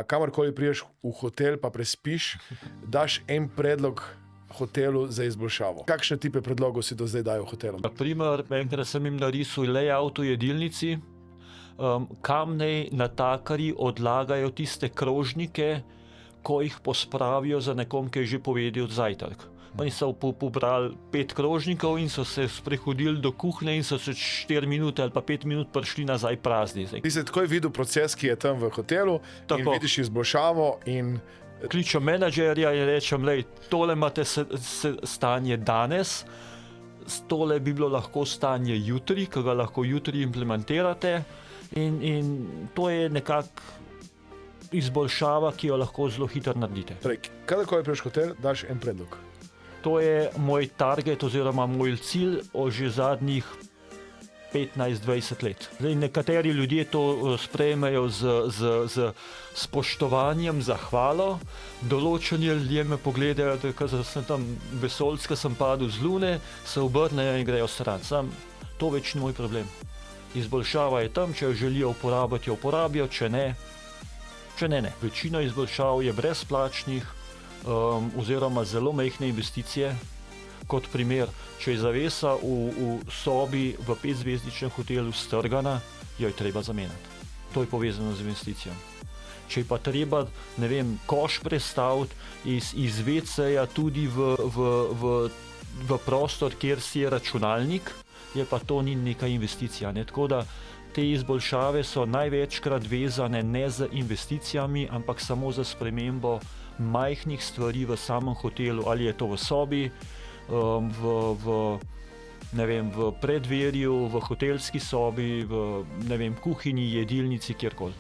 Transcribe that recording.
kamorkoli priješ v hotel, pa prespiš, daš en predlog hotelu za izboljšavo. Kakšne tipe predlogov si do zdaj dajo hotelom? Naprimer, enkrat sem jim narisal layout v jedilnici, kam naj natakarji odlagajo tiste krožnike, ko jih pospravijo za nekom, ki je že povedal zajtrk. Oni so pobrali 5 krožnikov in so se sprehodili do kuhne in so se 4 minute ali pa 5 minut prišli nazaj prazni. Ti si takoj videl proces, ki je tam v hotelu, in vidiš izboljšavo in... Kličem menadžerja in rečem, lej, tole imate stanje danes, tole bi bilo lahko stanje jutri, ki ga lahko jutri implementirate in to je nekako izboljšava, ki jo lahko zelo hitro naredite. Torej, kadarkoli priješ v hotel, daš en predlog. To je moj target oziroma moj cilj že zadnjih 15-20 let. Zdaj, nekateri ljudje to sprejmejo z spoštovanjem, zahvalo. Določeni ljudje me pogledajo, ker sem tam vesoljska, sem padel z lune, se obrnejo in grejo stran. Sam to več ni moj problem. Izboljšava je tam, če jo želijo uporabiti, jo uporabijo, če ne, ne. Večina izboljšav je brezplačnih oziroma zelo majhne investicije. Kot primer, če je zavesa v sobi v 5-zvezdičnem hotelu strgana, jo je treba zamenjati. To je povezano z investicijo. Če je pa treba, ne vem, koš prestaviti iz WC-ja tudi v prostor, kjer si je računalnik, je pa to ni neka investicija. Ne? Tako da te izboljšave so največkrat vezane ne z investicijami, ampak samo za spremembo majhnih stvari v samem hotelu, ali je to v sobi, v preddverju, v hotelski sobi, v kuhinji, jedilnici, kjerkoli.